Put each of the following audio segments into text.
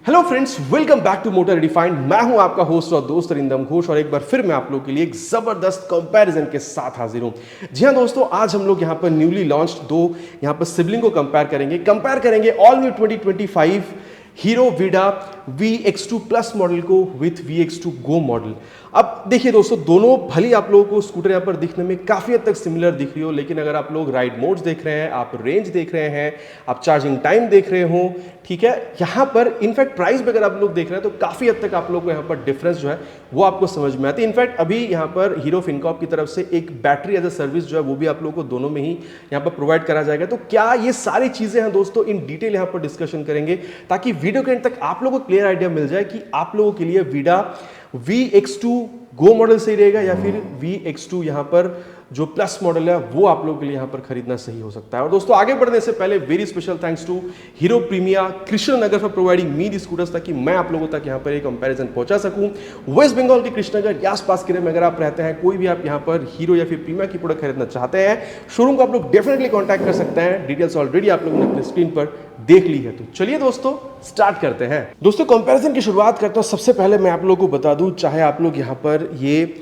Hello friends, welcome back to Motor Redefined. मैं हूं आपका होस्ट और दोस्त अरिंदम घोष और एक बार फिर मैं आप लोगों के लिए एक जबरदस्त कंपैरिजन के साथ हाजिर हूं। जी हां दोस्तों, आज हम लोग यहां पर न्यूली लॉन्च्ड दो यहां पर सिबलिंग को कंपेयर करेंगे all new 2025 hero Vida VX2 plus model को विथ VX2 गो मॉडल। अब देखिए दोस्तों, दोनों भली आप लोगों को स्कूटर यहाँ पर दिखने में काफ़ी हद तक सिमिलर दिख रही हो, लेकिन अगर आप लोग राइड मोड्स देख रहे हैं, आप रेंज देख रहे हैं, आप चार्जिंग टाइम देख रहे हो, ठीक है, यहाँ पर इनफैक्ट प्राइस भी अगर आप लोग देख रहे हैं तो काफ़ी हद तक आप लोग को यहाँ पर डिफरेंस जो है वो आपको समझ में आती है। इनफैक्ट अभी यहाँ पर हीरो फिनकॉर्प की तरफ से एक बैटरी एज अ सर्विस जो है वो भी आप लोगों को दोनों में ही यहाँ पर प्रोवाइड करा जाएगा। तो क्या ये सारी चीज़ें हैं दोस्तों, इन डिटेल यहाँ पर डिस्कशन करेंगे ताकि वीडियो के एंड तक आप लोगों को क्लियर आइडिया मिल जाए कि आप लोगों के लिए वीडा VX2 गो मॉडल सही रहेगा या फिर VX2 यहां पर जो प्लस मॉडल है वो आप लोगों के लिए यहां पर खरीदना सही हो सकता है। और दोस्तों, आगे बढ़ने से पहले very special thanks to Hero Premia Krishnanagar for providing me the scooters, ताकि मैं आप लोगों तक यहां पर एक कंपैरिजन पहुंचा सकूं। वेस्ट बंगाल के कृष्णनगर या आसपास के में अगर आप रहते हैं, कोई भी आप यहां पर हीरो या फिर प्रीमिया की प्रोडक्ट खरीदना चाहते हैं, शोरूम को आप लोग डेफिनेटली कॉन्टैक्ट कर सकते हैं। डिटेल्स ऑलरेडी आप लोगों ने अपनी स्क्रीन पर देख ली है। तो चलिए दोस्तों, स्टार्ट करते हैं। दोस्तों, कंपैरिजन की शुरुआत करता हूं। सबसे पहले मैं आप लोगों को बता दूं, चाहे आप लोग यहां पर ये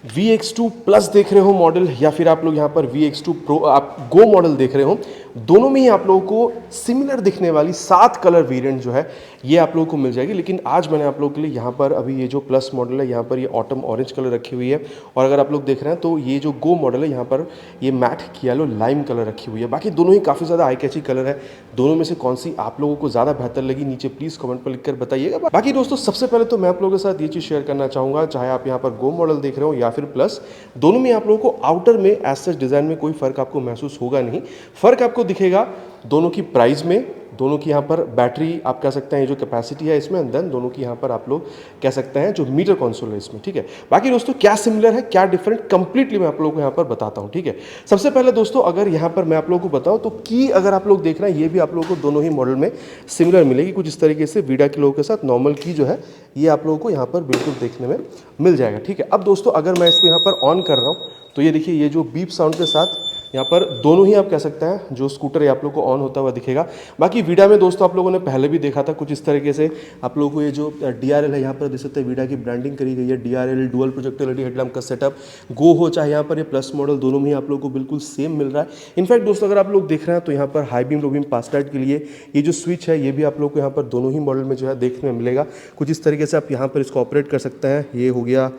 VX2 प्लस देख रहे हो मॉडल या फिर आप लोग यहाँ पर VX2 प्रो आप गो मॉडल देख रहे हो, दोनों में ही आप लोगों को सिमिलर दिखने वाली 7 कलर वेरिएंट जो है ये आप लोगों को मिल जाएगी। लेकिन आज मैंने आप लोगों के लिए यहाँ पर अभी ये जो प्लस मॉडल है यहाँ पर ये ऑटम ऑरेंज कलर रखी हुई है, और अगर आप लोग देख रहे हैं तो ये जो गो मॉडल है यहाँ पर ये मैट येलो लाइम कलर रखी हुई है। बाकी दोनों ही काफ़ी ज़्यादा आई कैची कलर है। दोनों में से कौन सी आप लोगों को ज़्यादा बेहतर लगी, नीचे प्लीज़ कमेंट पर लिखकर बताइएगा। बाकी दोस्तों, सबसे पहले तो मैं आप लोगों के साथ ये चीज़ शेयर करना चाहूँगा, चाहे आप यहाँ पर गो मॉडल देख रहे हो या फिर प्लस, दोनों में आप लोगों को आउटर में एज सच डिज़ाइन में कोई फ़र्क आपको महसूस होगा नहीं। फ़र्क आपको दिखेगा दोनों की प्राइस में, दोनों की यहाँ पर बैटरी आप कह सकते हैं जो कैपेसिटी है इसमें, देन दोनों की यहाँ पर आप लोग कह सकते हैं जो मीटर कंसोल है इसमें, ठीक है। बाकी दोस्तों, क्या सिमिलर है क्या डिफरेंट, कंप्लीटली मैं आप लोगों को यहाँ पर बताता हूँ, ठीक है। सबसे पहले दोस्तों, अगर यहाँ पर मैं आप लोगों को बताऊँ तो की अगर आप लोग देख रहे हैं, ये भी आप लोगों को दोनों ही मॉडल में सिमिलर मिलेगी। कुछ इस तरीके से वीडा के लोगों के साथ नॉर्मल की जो है ये आप लोगों को यहाँ पर बिल्कुल देखने में मिल जाएगा, ठीक है। अब दोस्तों, अगर मैं इसको यहाँ पर ऑन कर रहा हूँ तो ये देखिए, ये जो बीप साउंड के साथ यहाँ पर दोनों ही आप कह सकते हैं जो स्कूटर है आप लोग को ऑन होता हुआ दिखेगा। बाकी वीडा में दोस्तों आप लोगों ने पहले भी देखा था कुछ इस तरीके से आप लोगों को ये जो DRL है यहाँ पर देख सकते हैं, वीडा की ब्रांडिंग करी गई है। DRL dual projector LED headlamp का सेटअप गो हो चाहे यहाँ पर ये प्लस मॉडल, दोनों में ही आप लोग को बिल्कुल सेम मिल रहा है। इनफैक्ट दोस्तों, अगर आप लोग देख रहे हैं तो यहाँ पर हाई बीम लो बीम पास लाइट के लिए ये जो स्विच है ये भी आप लोग को यहाँ पर दोनों ही मॉडल में जो है देखने में मिलेगा। कुछ इस तरीके से आप यहाँ पर इसको ऑपरेट कर सकते हैं। ये हो गया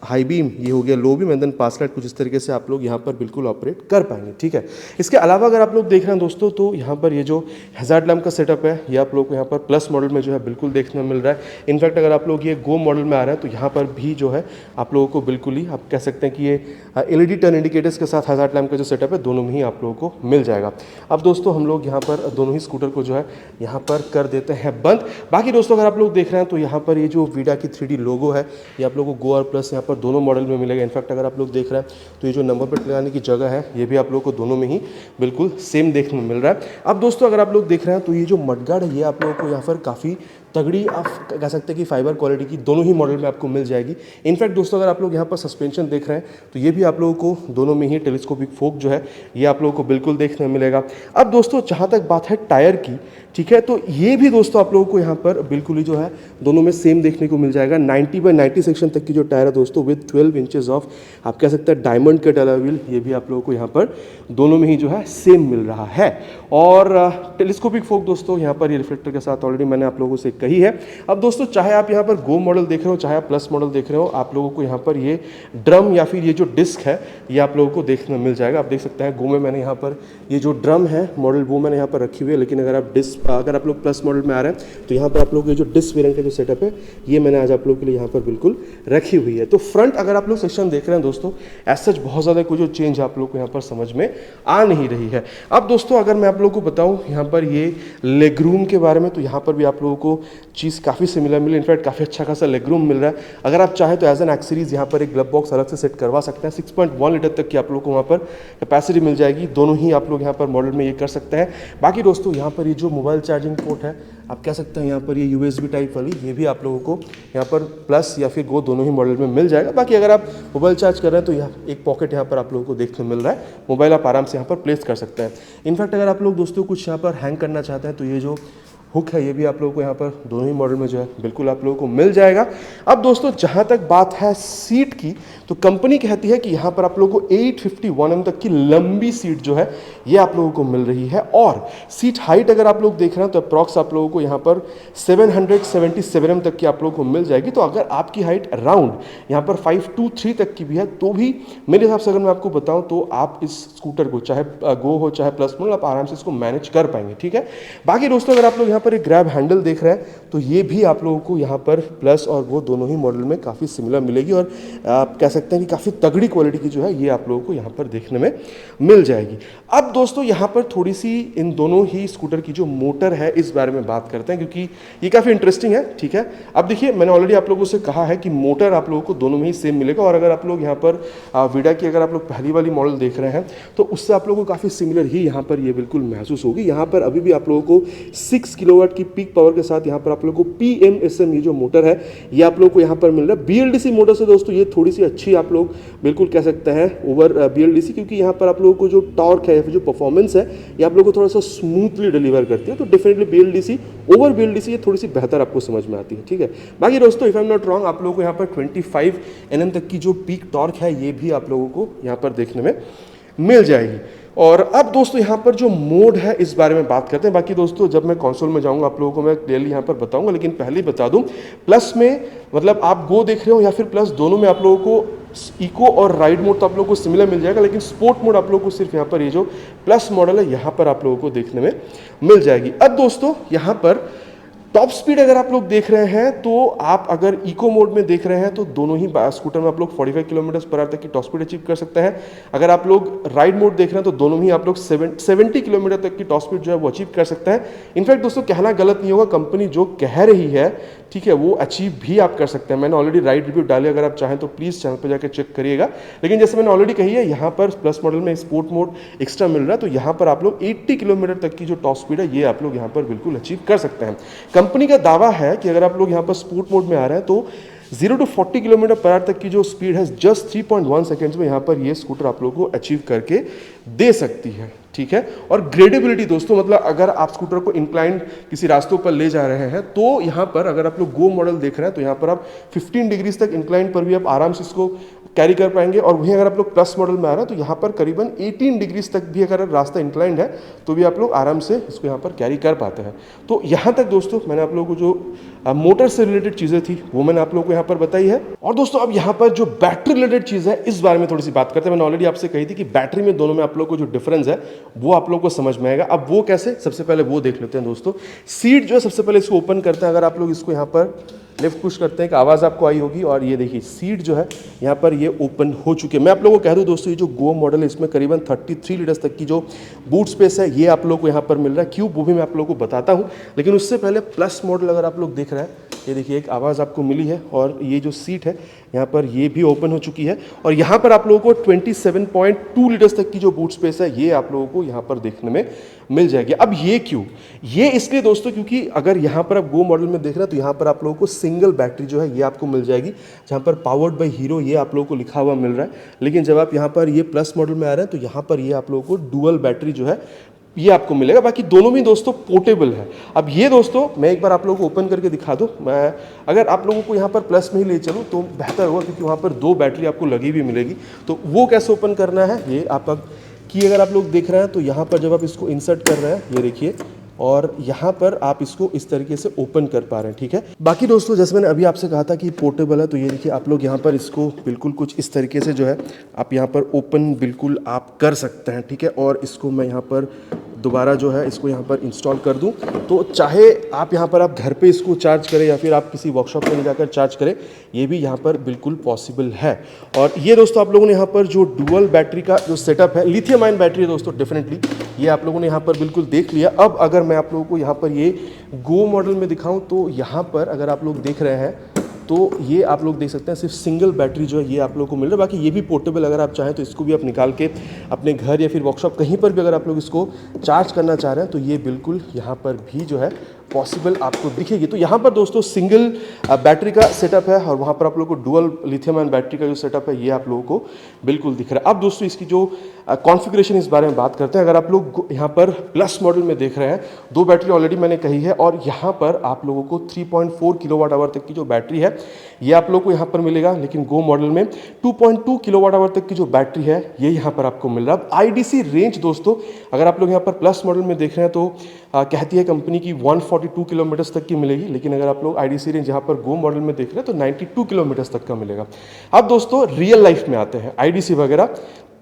हाई बीम, ये हो गया low beam, and then pass light. कुछ इस तरीके से आप लोग यहाँ पर बिल्कुल ऑपरेट कर पाएंगे, ठीक है। इसके अलावा अगर आप लोग देख रहे हैं दोस्तों, तो यहाँ पर ये जो हैजार्ड लैम्प का सेटअप है ये आप लोग को यहाँ पर प्लस मॉडल में जो है बिल्कुल देखने में मिल रहा है। इनफैक्ट अगर आप लोग ये गो मॉडल में आ रहे हैं तो यहाँ पर भी जो है आप लोगों को बिल्कुल ही आप कह सकते हैं कि ये LED टर्न इंडिकेटर्स के साथ हैजार्ड लैम्प का जो सेटअप है दोनों में ही आप लोगों को मिल जाएगा। अब दोस्तों, हम लोग यहाँ पर दोनों ही स्कूटर को जो है यहाँ पर कर देते हैं बंद। बाकी दोस्तों, अगर आप लोग देख रहे हैं तो यहाँ पर ये जो वीडा की 3D लोगो है ये आप लोगों को गो और प्लस यहाँ पर दोनों मॉडल में मिलेगा। इनफैक्ट अगर आप लोग देख रहे हैं तो ये जो नंबर प्लेट लगाने की जगह है ये भी आप लोगों को दोनों में ही बिल्कुल सेम देखने में मिल रहा है। अब दोस्तों, अगर आप लोग देख रहे हैं तो ये जो मडगार्ड है ये आप लोगों को यहाँ पर काफ़ी तगड़ी आप कह सकते हैं कि फाइबर क्वालिटी की दोनों ही मॉडल में आपको मिल जाएगी। इनफैक्ट दोस्तों, अगर आप लोग यहाँ पर सस्पेंशन देख रहे हैं तो ये भी आप लोगों को दोनों में ही टेलीस्कोपिक फोक जो है ये आप लोगों को बिल्कुल देखने में मिलेगा। अब दोस्तों, जहाँ तक बात है टायर की, ठीक है, तो ये भी दोस्तों आप लोगों को यहाँ पर बिल्कुल ही जो है दोनों में सेम देखने को मिल जाएगा। 90/90 सेक्शन तक की जो टायर है दोस्तों विद 12 इंचेस ऑफ आप कह सकते हैं डायमंड कट अलॉय व्हील, ये भी आप लोगों को यहाँ पर दोनों में ही जो है सेम मिल रहा है। और टेलीस्कोपिक फोक दोस्तों यहाँ पर ये रिफ्लेक्टर के साथ ऑलरेडी मैंने आप लोगों से कही है। अब दोस्तों, चाहे आप यहाँ पर गो मॉडल देख रहे हो चाहे आप प्लस मॉडल देख रहे हो, आप लोगों को यहाँ पर ये ड्रम या फिर ये जो डिस्क है ये आप लोगों को देखने में मिल जाएगा। आप देख सकते हैं गो में मैंने यहाँ पर ये जो ड्रम है मॉडल वो मैंने यहाँ पर रखी हुई है, लेकिन अगर आप लोग प्लस मॉडल में आ रहे हैं तो यहाँ पर आप लोग ये जो डिस्क वेरिएंट का जो सेटअप है ये मैंने आज आप लोग के लिए यहाँ पर बिल्कुल रखी हुई है। तो फ्रंट अगर आप लोग सेक्शन देख रहे हैं दोस्तों, एज सच बहुत ज़्यादा कोई जो चेंज आप लोग को यहाँ पर समझ में आ नहीं रही है। अब दोस्तों, अगर मैं आप लोगों को बताऊँ यहाँ पर ये लेग रूम के बारे में, तो यहाँ पर भी आप लोगों को चीज़ काफ़ी सिमिलर मिली। इनफैक्ट काफ़ी अच्छा खासा लेग रूम मिल रहा है। अगर आप चाहें तो एज एन एक्सेसरीज यहाँ पर एक ग्लब बॉक्स अलग से सेट करवा सकते हैं। 6.1 लीटर तक की आप लोग को वहाँ पर कैपेसिटी मिल जाएगी। दोनों ही आप लोग यहाँ पर मॉडल में ये कर सकते हैं। बाकी दोस्तों, यहाँ पर ये जो मोबाइल चार्जिंग पोर्ट है आप कह सकते हैं यहाँ पर ये USB टाइप वाली, ये भी आप लोगों को यहाँ पर प्लस या फिर गो दोनों ही मॉडल में मिल जाएगा। बाकी अगर आप मोबाइल चार्ज कर रहे हैं तो यहाँ एक पॉकेट यहाँ पर आप लोगों को देखने मिल रहा है, मोबाइल आप आराम से यहाँ पर प्लेस कर सकते हैं। इनफैक्ट अगर आप लोग दोस्तों कुछ यहाँ पर हैंग करना चाहते हैं तो ये जो हुक है, ये भी आप लोगों को यहाँ पर दोनों ही मॉडल में जो है बिल्कुल आप लोगों को मिल जाएगा। अब दोस्तों जहाँ तक बात है सीट की, तो कंपनी कहती है कि यहाँ पर आप लोगों को 851 mm तक की लंबी सीट जो है ये आप लोगों को मिल रही है। और सीट हाइट अगर आप लोग देख रहे हैं तो अप्रॉक्स आप लोगों को यहाँ पर 777 mm तक की आप लोगों को मिल जाएगी। तो अगर आपकी हाइट अराउंड यहाँ पर 523 तक की भी है तो भी मेरे हिसाब से अगर मैं आपको बताऊं तो आप इस स्कूटर को चाहे गो हो चाहे प्लस मॉडल, आप आराम से इसको मैनेज कर पाएंगे, ठीक है। बाकी दोस्तों अगर आप लोग यहाँ पर एक ग्रैब हैंडल देख रहे हैं तो ये भी आप लोगों को यहाँ पर प्लस और वो दोनों ही मॉडल में काफ़ी सिमिलर मिलेगी, और आप कह सकते हैं कि काफ़ी तगड़ी क्वालिटी की जो है ये आप लोगों को यहाँ पर देखने में मिल जाएगी। अब दोस्तों यहाँ पर थोड़ी सी इन दोनों ही स्कूटर की जो मोटर है इस बारे में बात करते हैं, क्योंकि ये काफ़ी इंटरेस्टिंग है, ठीक है। अब देखिए मैंने ऑलरेडी आप लोगों से कहा है कि मोटर आप लोगों को दोनों में ही सेम मिलेगा, और अगर आप लोग यहाँ पर विडा की अगर आप लोग पहली वाली मॉडल देख रहे हैं तो उससे आप लोगों को काफ़ी सिमिलर ही यहाँ पर ये बिल्कुल महसूस होगी। यहाँ पर अभी भी आप लोगों को 6 किलोवाट की पीक पावर के साथ यहाँ पर आप लोगों को PMSM ये जो मोटर है ये आप लोगों को यहाँ पर मिल रहा है। BLDC मोटर से दोस्तों ये थोड़ी सी अच्छी आप लोग बिल्कुल कह सकते हैं ओवर BLDC, क्योंकि यहाँ पर आप लोगों को जो टॉर्क है, जो परफॉर्मेंस है, ये आप लोगों को थोड़ा सा स्मूथली डिलीवर करती है। तो डेफिनेटली BLDC ओवर BLDC ये थोड़ी सी बेहतर आपको समझ में आती है, ठीक है। बाकी दोस्तों if I am not wrong आप लोगों को यहाँ पर 25 Nm तक की जो पीक टॉर्क है ये भी आप लोगों को यहाँ पर देखने में मिल जाएगी। और अब दोस्तों यहाँ पर जो मोड है इस बारे में बात करते हैं। बाकी दोस्तों जब मैं कंसोल में जाऊंगा आप लोगों को मैं क्लियरली यहाँ पर बताऊंगा, लेकिन पहले ही बता दूं प्लस में मतलब आप गो देख रहे हो या फिर प्लस, दोनों में आप लोगों को इको और राइड मोड तो आप लोगों को सिमिलर मिल जाएगा, लेकिन स्पोर्ट मोड आप लोगों को सिर्फ यहाँ पर ये जो प्लस मॉडल है यहाँ पर आप लोगों को देखने में मिल जाएगी। अब दोस्तों यहाँ पर टॉप स्पीड अगर आप लोग देख रहे हैं तो आप अगर इको मोड में देख रहे हैं तो दोनों ही स्कूटर में आप लोग 45 किलोमीटर/आवर तक की टॉप स्पीड अचीव कर सकते हैं। अगर आप लोग राइड मोड देख रहे हैं तो दोनों ही आप लोग 70 किलोमीटर तक की टॉप स्पीड जो है वो अचीव कर सकते हैं। इनफैक्ट दोस्तों कहना गलत नहीं होगा, कंपनी जो कह रही है ठीक है वो अचीव भी आप कर सकते हैं। मैंने ऑलरेडी राइड रिव्यू डाले, अगर आप चाहें तो प्लीज़ चैनल पर जाकर चेक करिएगा। लेकिन जैसे मैंने ऑलरेडी कही है यहाँ पर प्लस मॉडल में स्पोर्ट मोड एक्स्ट्रा मिल रहा है, तो यहाँ पर आप लोग 80 किलोमीटर तक की जो टॉप स्पीड है ये आप लोग यहाँ पर बिल्कुल अचीव कर सकते हैं। कंपनी का दावा है कि अगर आप लोग यहाँ पर स्पोर्ट मोड में आ रहे हैं तो 0 to 40 किलोमीटर/आवर तक की जो स्पीड है जस्ट 3.1 सेकेंड्स में यहाँ पर ये स्कूटर आप लोगों को अचीव करके दे सकती है, ठीक है। और ग्रेडेबिलिटी दोस्तों मतलब अगर आप स्कूटर को इंक्लाइंड किसी रास्तों पर ले जा रहे हैं तो यहाँ पर अगर आप लोग गो मॉडल देख रहे हैं तो यहाँ पर आप 15 डिग्रीज तक इंक्लाइंड पर भी आप आराम से इसको कैरी कर पाएंगे। और वहीं अगर आप लोग प्लस मॉडल में आ रहे हैं तो यहाँ पर करीबन 18 डिग्रीज तक भी अगर रास्ता इंक्लाइंड है तो भी आप लोग आराम से इसको यहाँ पर कैरी कर पाते हैं। तो यहाँ तक दोस्तों मैंने आप लोगों को जो मोटर से रिलेटेड चीज़ें थी वो मैंने आप लोगों को यहाँ पर बताई है। और दोस्तों अब यहाँ पर जो बैटरी रिलेटेड चीज़ है इस बारे में थोड़ी सी बात करते हैं। मैंने ऑलरेडी आपसे कही थी कि बैटरी में दोनों में आप लोग को जो डिफरेंस है वो आप लोग को समझ में आएगा। अब वो कैसे, सबसे पहले वो देख लेते हैं दोस्तों। सीट जो है सबसे पहले इसको ओपन करते हैं, अगर आप लोग इसको यहाँ पर लेफ्ट पुश करते हैं एक आवाज़ आपको आई होगी, और ये देखिए सीट जो है यहाँ पर ये ओपन हो चुकी है। मैं आप लोगों को कह दूं दोस्तों ये जो गो मॉडल है इसमें करीबन 33 लीटर्स तक की जो बूट स्पेस है ये आप लोगों को यहाँ पर मिल रहा है। क्यों वो भी मैं आप लोगों को बताता हूँ, लेकिन उससे पहले प्लस मॉडल अगर आप लोग देख रहे हैं ये देखिए एक आवाज़ आपको मिली है, और ये जो सीट है यहाँ पर ये भी ओपन हो चुकी है। और यहाँ पर आप लोगों को 27.2 लीटर्स तक की जो बूट स्पेस है ये आप लोगों को यहाँ पर देखने में मिल जाएगी। अब ये क्यों, ये इसलिए दोस्तों क्योंकि अगर यहाँ पर आप गो मॉडल में देख रहे हैं तो यहाँ पर आप लोगों को सिंगल बैटरी जो है ये आपको मिल जाएगी, जहाँ पर पावर्ड बाय हीरो ये आप लोगों को लिखा हुआ मिल रहा है। लेकिन जब आप यहाँ पर ये प्लस मॉडल में आ रहे हैं तो यहाँ पर ये आप लोगों को डुअल बैटरी जो है ये आपको मिलेगा। बाकी दोनों भी दोस्तों पोर्टेबल है। अब ये दोस्तों मैं एक बार आप लोगों को ओपन करके दिखा दूं, मैं अगर आप लोगों को यहाँ पर प्लस में ही ले चलूँ तो बेहतर होगा, क्योंकि वहाँ पर 2 बैटरी आपको लगी हुई मिलेगी। तो वो कैसे ओपन करना है ये आप की अगर आप लोग देख रहे हैं तो यहाँ पर जब आप इसको इंसर्ट कर रहे हैं ये देखिए, और यहाँ पर आप इसको इस तरीके से ओपन कर पा रहे हैं, ठीक है। बाकी दोस्तों जैसे मैंने अभी आपसे कहा था कि पोर्टेबल है, तो ये देखिए आप लोग यहाँ पर इसको बिल्कुल कुछ इस तरीके से जो है आप यहाँ पर ओपन बिल्कुल आप कर सकते हैं, ठीक है। और इसको मैं यहाँ पर दोबारा जो है इसको यहाँ पर इंस्टॉल कर दूं, तो चाहे आप यहाँ पर आप घर पे इसको चार्ज करें या फिर आप किसी वर्कशॉप में ले जाकर चार्ज करें, ये भी यहाँ पर बिल्कुल पॉसिबल है। और ये दोस्तों आप लोगों ने यहाँ पर जो डुअल बैटरी का जो सेटअप है, लिथियम आयन बैटरी है दोस्तों डेफिनेटली, ये आप लोगों ने यहाँ पर बिल्कुल देख लिया। अब अगर मैं आप लोगों को यहाँ पर ये गो मॉडल में दिखाऊँ तो यहाँ पर अगर आप लोग देख रहे हैं तो ये आप लोग देख सकते हैं सिर्फ सिंगल बैटरी जो है ये आप लोगों को मिल रहा है। बाकी ये भी पोर्टेबल, अगर आप चाहें तो इसको भी आप निकाल के अपने घर या फिर वर्कशॉप कहीं पर भी अगर आप लोग इसको चार्ज करना चाह रहे हैं तो ये बिल्कुल यहाँ पर भी जो है पॉसिबल आपको दिखेगी। तो यहाँ पर दोस्तों सिंगल बैटरी का सेटअप है और वहाँ पर आप लोगों को डुअल लिथियम आयन बैटरी का जो सेटअप है ये आप लोगों को बिल्कुल दिख रहा है। अब दोस्तों इसकी जो कॉन्फ़िगरेशन इस बारे में बात करते हैं। अगर आप लोग यहाँ पर प्लस मॉडल में देख रहे हैं, 2 बैटरी ऑलरेडी मैंने कही है और यहाँ पर आप लोगों को 3.4 किलोवाट आवर तक की जो बैटरी है ये आप लोगों को यहाँ पर मिलेगा। लेकिन गो मॉडल में 2.2 किलोवाट आवर तक की जो बैटरी है ये यहाँ पर आपको मिल रहा है। आईडीसी रेंज दोस्तों अगर आप लोग यहाँ पर प्लस मॉडल में देख रहे हैं तो कहती है कंपनी की 142 किलोमीटर्स तक की मिलेगी। लेकिन अगर आप लोग आईडीसी रेंज यहाँ पर गो मॉडल में देख रहे हैं तो 92 किलोमीटर्स तक का मिलेगा। अब दोस्तों रियल लाइफ में आते हैं। आईडीसी वगैरह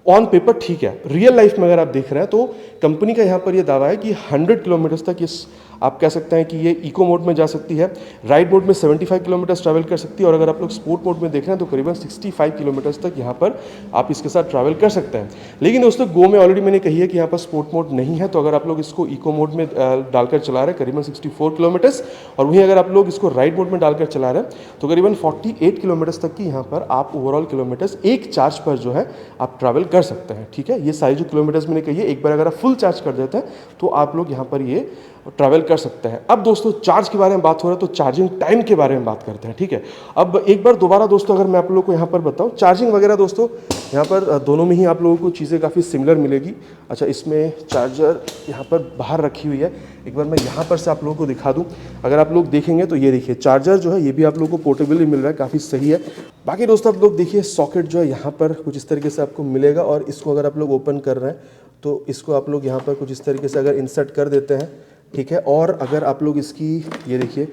ऑन पेपर ठीक है, रियल लाइफ में अगर आप देख रहे हैं तो कंपनी का यहाँ पर ये दावा है कि 100 किलोमीटर्स तक इस आप कह सकते हैं कि ये इको मोड में जा सकती है, राइड मोड में 75 किलोमीटर्स ट्रैवल कर सकती है और अगर आप लोग स्पोर्ट मोड में देख रहे हैं तो करीबन 65 किलोमीटर्स तक यहाँ पर आप इसके साथ ट्रैवल कर सकते हैं। लेकिन दोस्तों गो में ऑलरेडी मैंने कही है कि यहाँ पर स्पोर्ट मोड नहीं है, तो अगर आप लोग इसको इको मोड में डालकर चला रहे हैं करीबन 64 किलोमीटर्स और वहीं अगर आप लोग इसको राइड मोड में डालकर चला रहे हैं तो करीबन 48 किलोमीटर्स तक की यहाँ पर आप ओवरऑल किलोमीटर्स एक चार्ज पर जो है आप ट्रैवल कर सकते हैं। ठीक है, ये सारी जो किलोमीटर्स मैंने कही है एक बार अगर आप फुल चार्ज कर देते हैं तो आप लोग यहाँ पर ये ट्रैवल कर सकते हैं। अब दोस्तों चार्ज के बारे में बात हो रहा है तो चार्जिंग टाइम के बारे में बात करते हैं। ठीक है, अब एक बार दोबारा दोस्तों अगर मैं आप लोगों को यहाँ पर बताऊँ चार्जिंग वगैरह दोस्तों यहाँ पर दोनों में ही आप लोगों को चीज़ें काफ़ी सिमिलर मिलेगी। अच्छा, इसमें चार्जर यहाँ पर बाहर रखी हुई है, एक बार मैं यहाँ पर से आप लोगों को दिखा दूँ। अगर आप लोग देखेंगे तो ये देखिए चार्जर जो है ये भी आप लोगों को पोर्टेबल मिल रहा है, काफ़ी सही है। बाकी दोस्तों आप लोग देखिए सॉकेट जो है यहाँ पर कुछ इस तरीके से आपको मिलेगा और इसको अगर आप लोग ओपन कर रहे हैं तो इसको आप लोग यहाँ पर कुछ इस तरीके से अगर इंसर्ट कर देते हैं। ठीक है, और अगर आप लोग इसकी ये देखिए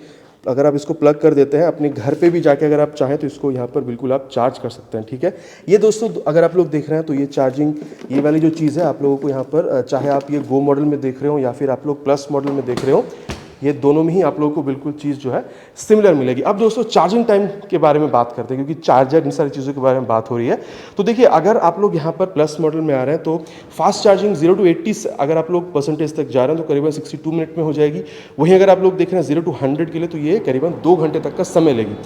अगर आप इसको प्लग कर देते हैं अपने घर पे भी जाके अगर आप चाहें तो इसको यहाँ पर बिल्कुल आप चार्ज कर सकते हैं। ठीक है, ये दोस्तों अगर आप लोग देख रहे हैं तो ये चार्जिंग ये वाली जो चीज़ है आप लोगों को यहाँ पर चाहे आप ये गो मॉडल में देख रहे हो या फिर आप लोग प्लस मॉडल में देख रहे हो ये दोनों में ही आप लोगों को बिल्कुल चीज़ जो है सिमिलर मिलेगी। अब दोस्तों चार्जिंग टाइम के बारे में बात करते हैं क्योंकि चार्जर इन सारी चीज़ों के बारे में बात हो रही है। तो देखिए अगर आप लोग यहाँ पर प्लस मॉडल में आ रहे हैं तो फास्ट चार्जिंग 0 to 80 अगर आप लोग परसेंटेज तक जा रहे हैं तो करीबन 62 मिनट में हो जाएगी। वहीं अगर आप लोग देख रहे हैं 0 to 100 के लिए तो ये करीबन 2 घंटे तक का समय लेगी।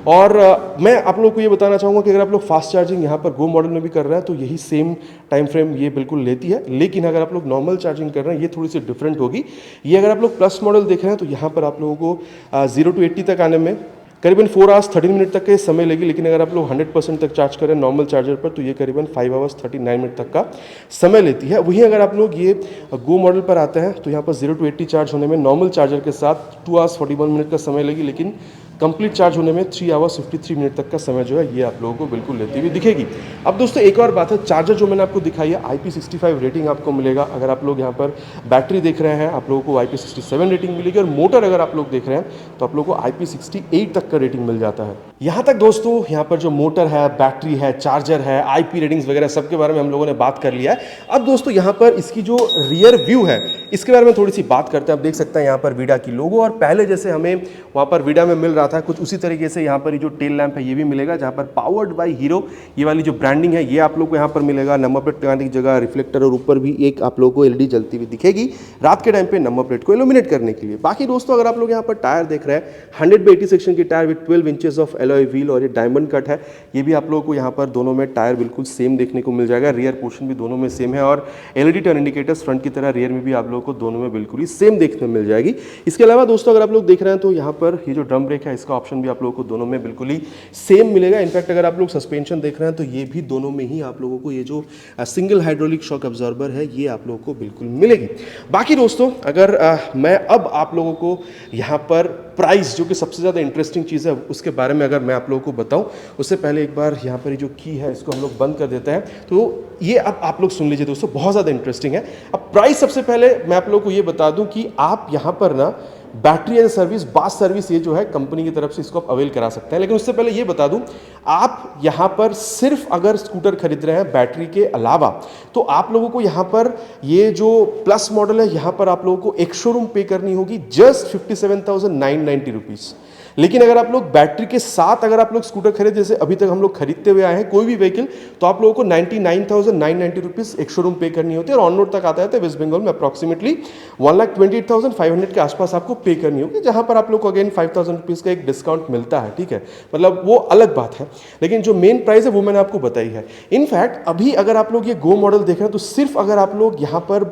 और मैं आप लोग को ये बताना चाहूँगा कि अगर आप लोग फास्ट चार्जिंग यहाँ पर गो मॉडल में भी कर रहे हैं तो यही सेम टाइम फ्रेम ये बिल्कुल लेती है। लेकिन अगर आप लोग नॉर्मल चार्जिंग कर रहे हैं ये थोड़ी सी डिफरेंट होगी। ये अगर आप लोग प्लस मॉडल देख रहे हैं तो यहाँ पर आप लोगों को 0 to 80 तक आने में करीबन 4 आवर्स 13 मिनट तक का समय लेगी। लेकिन अगर आप लोग 100% तक चार्ज करें नॉर्मल चार्जर पर तो ये करीबन 5 आवर्स 39 मिनट तक का समय लेती है। वहीं अगर आप लोग ये गो मॉडल पर आते हैं तो यहाँ पर 0 to 80 चार्ज होने में नॉर्मल चार्जर के साथ 2 आवर्स 41 मिनट का समय लेगी। लेकिन कंप्लीट चार्ज होने में 3 आवर्स 53 मिनट तक का समय जो है ये आप लोगों को बिल्कुल लेती हुई दिखेगी। अब दोस्तों एक और बात है, चार्जर जो मैंने आपको दिखाई है IP65 रेटिंग आपको मिलेगा। अगर आप लोग यहाँ पर बैटरी देख रहे हैं आप लोगों को IP67 रेटिंग मिलेगी और मोटर अगर आप लोग देख रहे हैं तो आप लोगों को IP68 तक का रेटिंग मिल जाता है। यहाँ तक दोस्तों यहाँ पर जो मोटर है, बैटरी है, चार्जर है, IP रेटिंग्स वगैरह सब के बारे में हम लोगों ने बात कर लिया है। अब दोस्तों यहाँ पर इसकी जो रियर व्यू है इसके बारे में थोड़ी सी बात करते हैं। आप देख सकते हैं यहाँ पर वीडा की लोगो और पहले जैसे हमें वहाँ पर वीडा में मिल रहा था कुछ उसी तरीके से यहाँ पर ये जो टेल लैंप है ये भी मिलेगा, जहाँ पर पावर्ड बाय हीरो ये वाली जो ब्रांडिंग है ये आप लोग को यहाँ पर मिलेगा। नंबर प्लेट लगाने की जगह रिफ्लेक्टर और ऊपर भी एक आप लोगों को एलईडी जलती हुई दिखेगी रात के टाइम पे नंबर प्लेट को इल्यूमिनेट करने के लिए। बाकी दोस्तों अगर आप लोग यहाँ पर टायर देख रहे हैं 100/80 सेक्शन की tyre with 12 inches of alloy wheel और ये डायमंड कट है। ये भी आप लोगों को यहाँ पर दोनों में टायर बिल्कुल सेम देखने को मिल जाएगा। रियर पोर्शन भी दोनों में सेम है और एलईडी टर्न इंडिकेटर्स फ्रंट की तरह रियर में भी आप लोगों को दोनों में बिल्कुल ही सेम देखने मिल जाएगी। इसके अलावा दोस्तों अगर आप लोग देख रहे हैं तो यहाँ पर ये जो ड्रम ब्रेक है इसका ऑप्शन भी आप लोगों को दोनों में बिल्कुल ही सेम मिलेगा। इनफैक्ट अगर आप लोग सस्पेंशन देख रहे हैं तो ये भी दोनों में ही आप लोगों को ये जो सिंगल हाइड्रोलिक शॉक अब्जॉर्बर है ये आप लोगों को बिल्कुल मिलेगी। बाकी दोस्तों अगर मैं अब आप लोगों को यहाँ पर प्राइस जो कि सबसे ज़्यादा इंटरेस्टिंग चीज़ है उसके बारे में अगर मैं आप लोगों को बताऊं उससे पहले एक बार यहाँ पर जो की है इसको हम लोग बंद कर देते हैं। तो ये अब आप लोग सुन लीजिए दोस्तों, बहुत ज़्यादा इंटरेस्टिंग है। अब प्राइस सबसे पहले मैं आप लोगों को ये बता दूं कि आप यहाँ पर ना battery as service BaaS service ये जो है कंपनी की तरफ से इसको आप अवेल करा सकते हैं। लेकिन उससे पहले ये बता दूं आप यहाँ पर सिर्फ अगर स्कूटर खरीद रहे हैं बैटरी के अलावा तो आप लोगों को यहाँ पर ये जो प्लस मॉडल है यहाँ पर आप लोगों को एक शोरूम पे करनी होगी जस्ट 57,990 रुपीज़। लेकिन अगर आप लोग बैटरी के साथ अगर आप लोग स्कूटर खरीद जैसे अभी तक हम लोग खरीदते हुए आए हैं कोई भी व्हीकल तो आप लोगों को 99,990 रुपीज़ एक शोरूम पे करनी होती है और ऑन रोड तक आता है तो वेस्ट बंगाल में अप्रॉक्सीमेटली 1,28,500 के आसपास आपको पे करनी होगी, जहां पर आप लोग को अगेन 5,000 रुपीज़ का एक डिस्काउंट मिलता है। ठीक है, मतलब वो अलग बात है। लेकिन जो मेन प्राइस है वो मैंने आपको बताई है। इनफैक्ट अभी अगर आप लोग ये गो मॉडल देख रहे हैं तो सिर्फ अगर आप लोग यहाँ पर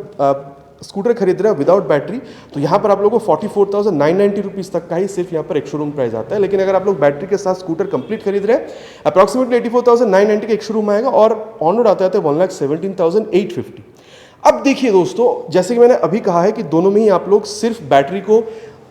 स्कूटर खरीद रहे हैं विदाउट बैटरी, तो यहाँ पर आप लोगों को 44,990 रुपीज़ तक का ही सिर्फ यहाँ पर एक शोरूम प्राइस आता है। लेकिन अगर आप लोग बैटरी के साथ स्कूटर कंप्लीट खरीद रहे हैं, अप्रॉक्सीमेटली 84,990 का एक शोरूम आएगा और ऑन रोड आता है 1,17,850। अब देखिए दोस्तों, जैसे कि मैंने अभी कहा है कि दोनों में ही आप लोग सिर्फ बैटरी को,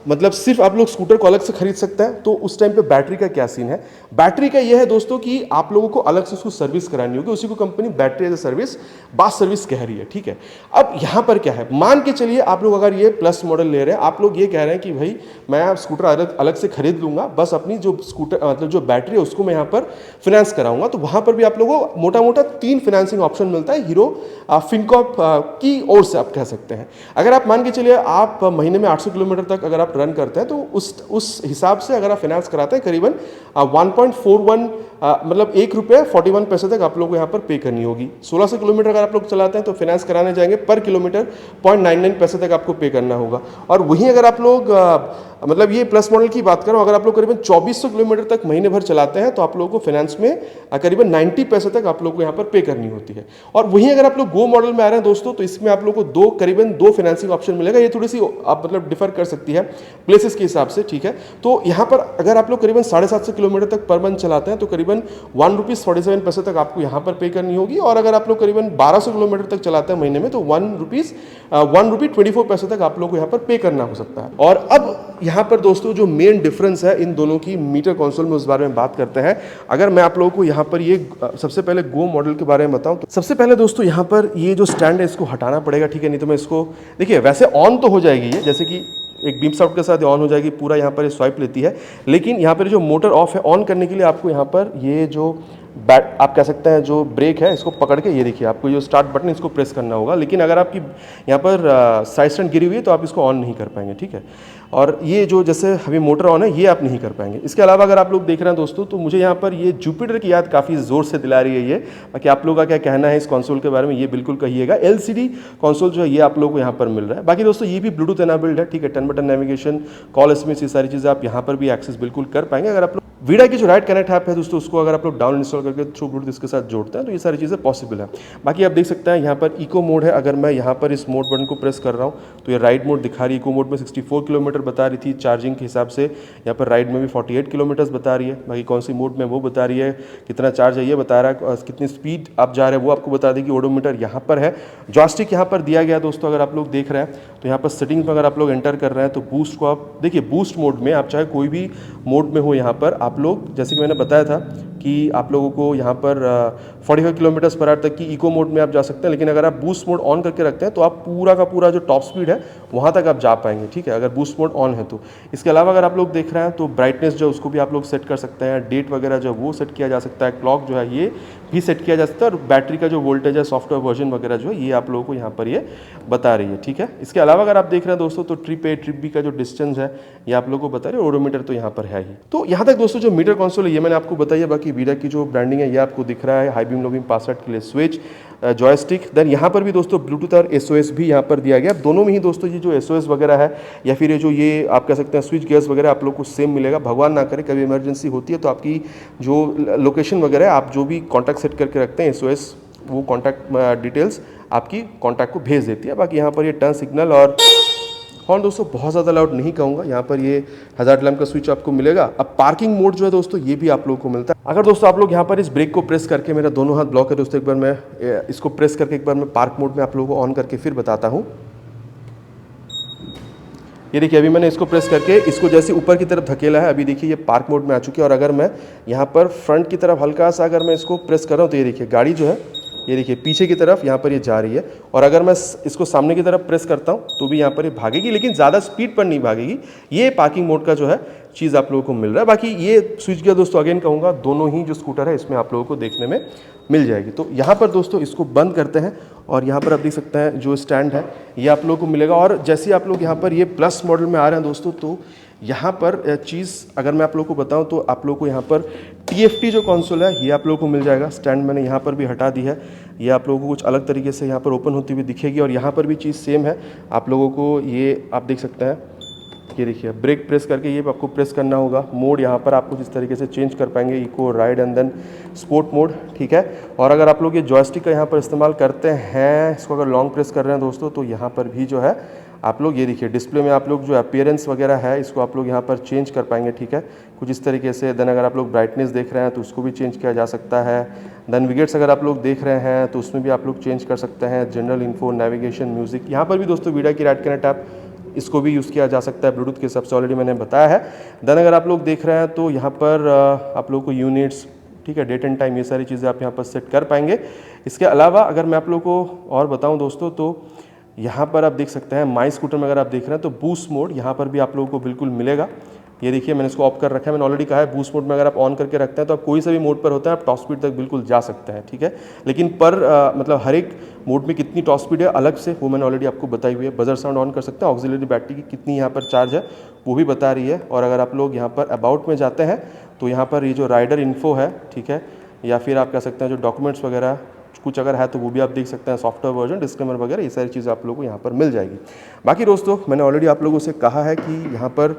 मतलब सिर्फ आप लोग स्कूटर को अलग से खरीद सकते हैं। तो उस टाइम पे बैटरी का क्या सीन है? बैटरी का यह है दोस्तों कि आप लोगों को अलग से उसको सर्विस करानी होगी, उसी को company battery as a service, BaaS service कह रही है, ठीक है। अब यहाँ पर क्या है, मान के चलिए आप लोग अगर ये प्लस मॉडल ले रहे हैं, आप लोग ये कह रहे हैं कि भाई मैं स्कूटर अलग से खरीद लूंगा, बस अपनी जो स्कूटर मतलब जो बैटरी है उसको मैं यहाँ पर फिनेंस कराऊंगा। तो वहाँ पर भी आप लोगों को मोटा मोटा 3 फिनेंसिंग ऑप्शन मिलता है हीरो फिनकॉर्प की ओर से, आप कह सकते हैं। अगर आप मान के चलिए आप महीने में 800 किलोमीटर तक अगर आप रन करते हैं, तो उस हिसाब से अगर आप फाइनेंस कराते हैं करीबन 1.41 मतलब ₹1.41 तक आप लोगों को यहाँ पर पे करनी होगी। 1600 किलोमीटर अगर आप लोग चलाते हैं तो फाइनेंस कराने जाएंगे पर किलोमीटर 0.99 पैसे तक आपको पे करना होगा। और वहीं अगर आप लोग मतलब ये प्लस मॉडल की बात करो, अगर आप लोग करीबन 2400 किलोमीटर तक महीने भर चलाते हैं तो आप लोगों को फाइनेंस में करीबन 90 पैसे तक आप लोग को यहाँ पर पे करनी होती है। और वहीं अगर आप लोग गो मॉडल में आ रहे हैं दोस्तों, तो इसमें आप लोग को करीबन दो फाइनेंसिंग ऑप्शन मिलेगा। ये थोड़ी सी आप मतलब डिफर कर सकती है प्लेसेस के हिसाब से, ठीक है। तो यहाँ पर अगर आप लोग करीबन 750 किलोमीटर तक पर मंथ चलाते हैं तो करीबन ₹1.47 तक आपको यहाँ पर पे करनी होगी। और अगर आप लोग करीबन 1200 किलोमीटर तक चलाते हैं महीने में तो ₹1.24 तक आप लोग को यहाँ पर पे करना हो सकता है। और अब यहाँ पर दोस्तों जो मेन डिफरेंस है इन दोनों की मीटर कंसोल में, उस बारे में बात करते हैं। अगर मैं आप लोगों को यहाँ पर ये सबसे पहले गो मॉडल के बारे में बताऊँ तो सबसे पहले दोस्तों यहाँ पर ये जो स्टैंड है इसको हटाना पड़ेगा, ठीक है। नहीं तो मैं इसको देखिए, वैसे ऑन तो हो जाएगी ये, जैसे कि एक बीप साउंड के साथ ऑन हो जाएगी, पूरा यहाँ पर स्वाइप लेती है। लेकिन यहाँ पर जो मोटर ऑफ है, ऑन करने के लिए आपको यहाँ पर ये जो आप कह सकते हैं जो ब्रेक है इसको पकड़ के, ये देखिए आपको जो स्टार्ट बटन इसको प्रेस करना होगा। लेकिन अगर आपकी यहाँ पर साइड स्टैंड गिरी हुई है तो आप इसको ऑन नहीं कर पाएंगे, ठीक है। और ये जो जैसे अभी मोटर ऑन है ये आप नहीं कर पाएंगे। इसके अलावा अगर आप लोग देख रहे हैं दोस्तों, तो मुझे यहाँ पर ये जुपिटर की याद काफ़ी ज़ोर से दिला रही है ये। बाकी आप लोगों का क्या कहना है इस कंसोल के बारे में, ये बिल्कुल कहिएगा। LCD कंसोल जो है ये आप लोगों को यहाँ पर मिल रहा है। बाकी दोस्तों ये भी ब्लूटूथ एनाबल्ड है, ठीक है। 10 बटन नेविगेशन, कॉल एसएमएस, ये सारी चीज़ें आप यहाँ पर भी एक्सेस बिल्कुल कर पाएंगे। अगर आप लोग वीडा की जो राइट कनेक्ट ऐप है दोस्तों, उसको अगर आप लोग डाउन इंस्टॉल करके थ्रू ब्लूटूथ इसके साथ जोड़ते हैं तो ये सारी चीज़ें पॉसिबल है। बाकी आप देख सकते हैं यहाँ पर इको मोड है। अगर मैं यहाँ पर इस मोड बटन को प्रेस कर रहा हूँ तो ये राइड मोड दिखा रही है। इको मोड में 64 किलोमीटर बता रही थी चार्जिंग के हिसाब से, यहाँ पर राइड में भी 48 किलोमीटर्स बता रही है। बाकी कौन सी मोड में वो बता रही है, कितना चार्ज है ये बता रहा है, कितनी स्पीड आप जा रहे हैं वो आपको बता देगी। ओडोमीटर यहाँ पर है, जॉयस्टिक यहाँ पर दिया गया दोस्तों। अगर आप लोग देख रहे हैं तो यहाँ पर सेटिंग में अगर आप लोग एंटर कर रहे हैं तो बूस्ट को आप देखिए, बूस्ट मोड में आप चाहे कोई भी मोड में हो, यहाँ पर आप लोग जैसे कि मैंने बताया था कि आप लोगों को यहाँ पर 45 किलोमीटर्स पर आवर तक की इको मोड में आप जा सकते हैं। लेकिन अगर आप बूस्ट मोड ऑन करके रखते हैं तो आप पूरा का पूरा जो टॉप स्पीड है वहाँ तक आप जा पाएंगे, ठीक है, अगर बूस्ट मोड ऑन है तो। इसके अलावा अगर आप लोग देख रहे हैं तो ब्राइटनेस जो उसको भी आप लोग सेट कर सकते हैं, डेट वगैरह जो वो सेट किया जा सकता है, क्लॉक जो है ये भी सेट किया जा सकता है। और बैटरी का जो वोल्टेज है, सॉफ्टवेयर वर्जन वगैरह जो है ये आप लोगों को यहाँ पर ये बता रही है, ठीक है। इसके अलावा अगर आप देख रहे हैं दोस्तों तो ट्रिप A ट्रिप B का जो डिस्टेंस है ये आप लोगों को बता रही है। ओडोमीटर तो यहाँ पर है ही। तो यहाँ तक दोस्तों जो मीटर कंसोल है ये मैंने आपको बताइए। बाकी वीडा की जो ब्रांडिंग है ये आपको दिख रहा है, high beam low beam password के लिए स्विच, जॉयस्टिक। देन यहाँ पर भी दोस्तों ब्लूटूथ और SOS भी यहाँ पर दिया गया। दोनों में ही दोस्तों ये जो SOS वगैरह है या फिर ये जो ये आप कह सकते हैं स्विच गियर्स वगैरह आप लोग को सेम मिलेगा। भगवान ना करे कभी इमरजेंसी होती है तो आपकी जो लोकेशन वगैरह है, आप जो भी कॉन्टैक्ट सेट करके रखते हैं SOS, वो कॉन्टैक्ट डिटेल्स आपकी कॉन्टैक्ट को भेज देती है। बाकी यहाँ पर ये टर्न सिग्नल और हॉर्न दोस्तों बहुत ज़्यादा लाउड नहीं कहूँगा। यहाँ पर ये हज़ार्ड लैम्प का स्विच आपको मिलेगा। अब पार्किंग मोड जो है दोस्तों ये भी आप लोगों को मिलता है। अगर दोस्तों आप लोग यहाँ पर इस ब्रेक को प्रेस करके, मेरा दोनों हाथ ब्लॉक है दोस्तों, एक बार मैं इसको प्रेस करके एक बार मैं पार्क मोड में आप लोगों को ऑन करके फिर बताता हूँ। ये देखिए अभी मैंने इसको प्रेस करके इसको जैसे ऊपर की तरफ धकेला है, अभी देखिए ये पार्क मोड में आ चुकी है। और अगर मैं यहाँ पर फ्रंट की तरफ हल्का सा अगर मैं इसको प्रेस कर रहा हूँ तो ये देखिए गाड़ी जो है ये देखिए पीछे की तरफ यहाँ पर ये जा रही है। और अगर मैं इसको सामने की तरफ प्रेस करता हूँ तो भी यहाँ पर ये भागेगी, लेकिन ज़्यादा स्पीड पर नहीं भागेगी। ये पार्किंग मोड का जो है चीज़ आप लोगों को मिल रहा है। बाकी ये स्विच गियर दोस्तों अगेन कहूँगा दोनों ही जो स्कूटर है इसमें आप लोगों को देखने में मिल जाएगी। तो यहाँ पर दोस्तों इसको बंद करते हैं और यहाँ पर आप देख सकते हैं जो स्टैंड है ये आप लोगों को मिलेगा। और जैसे ही आप लोग यहाँ पर ये प्लस मॉडल में आ रहे हैं दोस्तों, तो यहाँ पर चीज़ अगर मैं आप लोगों को बताऊँ तो आप लोगों को यहाँ पर TFT जो कंसोल है ये आप लोगों को मिल जाएगा। स्टैंड मैंने यहाँ पर भी हटा दी है, ये आप लोगों को कुछ अलग तरीके से यहाँ पर ओपन होती हुई दिखेगी। और यहाँ पर भी चीज़ सेम है, आप लोगों को ये आप देख सकते हैं ये देखिए ब्रेक प्रेस करके ये आपको प्रेस करना होगा। मोड यहाँ पर आप कुछ इस तरीके से चेंज कर पाएंगे, eco, ride and then sport mode, ठीक है। और अगर आप लोग ये जॉयस्टिक का यहाँ पर इस्तेमाल करते हैं, इसको अगर लॉन्ग प्रेस कर रहे हैं दोस्तों, तो यहाँ पर भी जो है आप लोग ये देखिए डिस्प्ले में आप लोग जो अपीयरेंस वगैरह है इसको आप लोग यहाँ पर चेंज कर पाएंगे, ठीक है, कुछ इस तरीके से। देन अगर आप लोग ब्राइटनेस देख रहे हैं तो उसको भी चेंज किया जा सकता है। देन विगेट्स अगर आप लोग देख रहे हैं तो उसमें भी आप लोग चेंज कर सकते हैं। जनरल इन्फो, नेविगेशन, म्यूजिक, यहाँ पर भी दोस्तों वीडियो की राइट कनेक्ट आप इसको भी यूज़ किया जा सकता है ब्लूटूथ के हिसाब से, ऑलरेडी मैंने बताया है। देन अगर आप लोग देख रहे हैं तो यहाँ पर आप लोग को यूनिट्स, ठीक है, डेट एंड टाइम, ये सारी चीज़ें आप यहाँ पर सेट कर पाएंगे। इसके अलावा अगर मैं आप लोग को और बताऊँ दोस्तों, तो यहाँ पर आप देख सकते हैं माई स्कूटर में अगर आप देख रहे हैं तो बूस्ट मोड यहाँ पर भी आप लोगों को बिल्कुल मिलेगा। ये देखिए मैंने इसको ऑफ कर रखा है, मैंने ऑलरेडी कहा है बूस्ट मोड में अगर आप ऑन करके रखते हैं तो आप कोई सा भी मोड पर होता है आप टॉप स्पीड तक बिल्कुल जा सकते हैं, ठीक है। लेकिन मतलब हर एक मोड में कितनी टॉप स्पीड है अलग से वो मैंने ऑलरेडी आपको बताई हुई है। बजर साउंड ऑन कर सकते हैं, ऑक्सिलरी बैटरी की कितनी यहाँ पर चार्ज है वो भी बता रही है। और अगर आप लोग यहाँ पर अबाउट में जाते हैं तो यहाँ पर ये जो राइडर इन्फो है, ठीक है, या फिर आप कह सकते हैं जो डॉक्यूमेंट्स वगैरह कुछ अगर है तो वो भी आप देख सकते हैं, सॉफ्टवेयर वर्जन, डिस्क्लेमर वगैरह, ये सारी चीज़ें आप लोगों को यहाँ पर मिल जाएगी। बाकी दोस्तों मैंने ऑलरेडी आप लोगों से कहा है कि यहाँ पर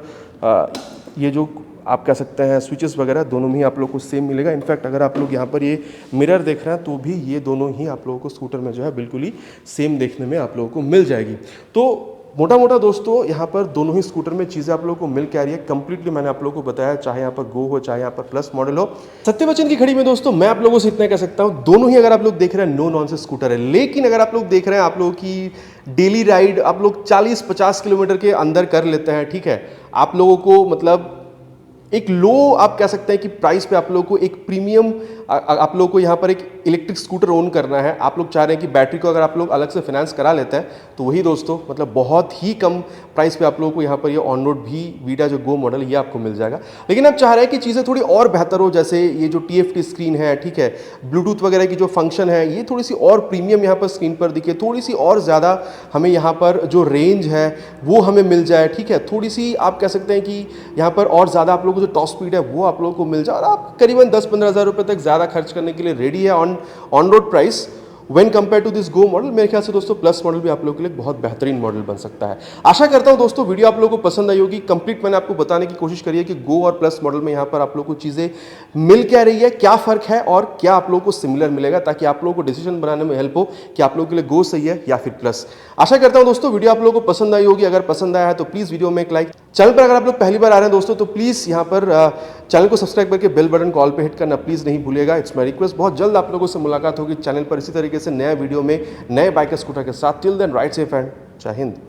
ये जो आप कह सकते हैं स्विचेस वगैरह दोनों में ही आप लोग को सेम मिलेगा। इनफैक्ट अगर आप लोग यहाँ पर ये मिरर देख रहे हैं तो भी ये दोनों ही आप लोगों को स्कूटर में जो है बिल्कुल ही सेम देखने में आप लोगों को मिल जाएगी। तो मोटा मोटा दोस्तों यहाँ पर दोनों ही स्कूटर में चीज़ें आप लोगों को मिल के आ रही है। कंप्लीटली मैंने आप लोगों को बताया, चाहे यहाँ पर गो हो चाहे यहाँ पर प्लस मॉडल हो। सत्यवचन की घड़ी में दोस्तों मैं आप लोगों से इतना कह सकता हूँ, दोनों ही अगर आप लोग देख रहे हैं नो नॉनसेंस स्कूटर है। लेकिन अगर आप लोग देख रहे हैं आप लोगों की डेली राइड आप लोग 40-50 किलोमीटर के अंदर कर लेते हैं, ठीक है, आप लोगों को मतलब एक लो आप कह सकते हैं कि प्राइस पे आप लोगों को एक प्रीमियम आप लोगों को यहाँ पर एक इलेक्ट्रिक स्कूटर ओन करना है। आप लोग चाह रहे हैं कि बैटरी को अगर आप लोग अलग से फाइनेंस करा लेते हैं तो वही दोस्तों मतलब बहुत ही कम प्राइस पे आप लोगों को यहाँ पर ये ऑन रोड भी वीडा जो गो मॉडल ये आपको मिल जाएगा। लेकिन आप चाह रहे हैं कि चीज़ें थोड़ी और बेहतर हो, जैसे ये जो TFT स्क्रीन है, ठीक है, ब्लूटूथ वगैरह की जो फंक्शन है ये थोड़ी सी और प्रीमियम यहाँ पर स्क्रीन पर दिखे, थोड़ी सी और ज़्यादा हमें यहाँ पर जो रेंज है वो हमें मिल जाए, ठीक है, थोड़ी सी आप कह सकते हैं कि यहाँ पर और ज़्यादा आप लोगों को जो टॉप स्पीड है वो आप लोगों को मिल जाए और आप करीबन 10-15 हज़ार रुपये तक ज़्यादा खर्च करने के लिए रेडी है on road price when compare to this go model. मेरे ख्याल से दोस्तों प्लस मॉडल भी आप लोगों के लिए बहुत बेहतरीन मॉडल बन सकता है। आशा करता हूं दोस्तों वीडियो आप लोगों को पसंद आई होगी। कंप्लीट मैंने आपको बताने की कोशिश करी है कि गो और प्लस मॉडल में यहाँ पर आप लोगों को चीज़ें मिल क्या रही है, क्या फ़र्क है और क्या आप लोगों को सिमिलर मिलेगा, ताकि आप लोगों को डिसीजन बनाने में हेल्प हो कि आप लोगों के लिए गो सही है या फिर प्लस। आशा करता हूं दोस्तों वीडियो आप लोगों को पसंद आई होगी। अगर पसंद आया है तो प्लीज़ वीडियो में एक लाइक, चैनल पर अगर आप लोग पहली बार आ रहे हैं दोस्तों तो प्लीज़ यहाँ पर चैनल को सब्सक्राइब करके बेल बटन कॉल पे हिट करना प्लीज़ नहीं भूलिएगा, इट्स माय रिक्वेस्ट। बहुत जल्द आप लोगों से मुलाकात होगी चैनल पर इसी तरीके से नए वीडियो में नए बाइक स्कूटर के साथ। Till then ride safe and जय हिंद।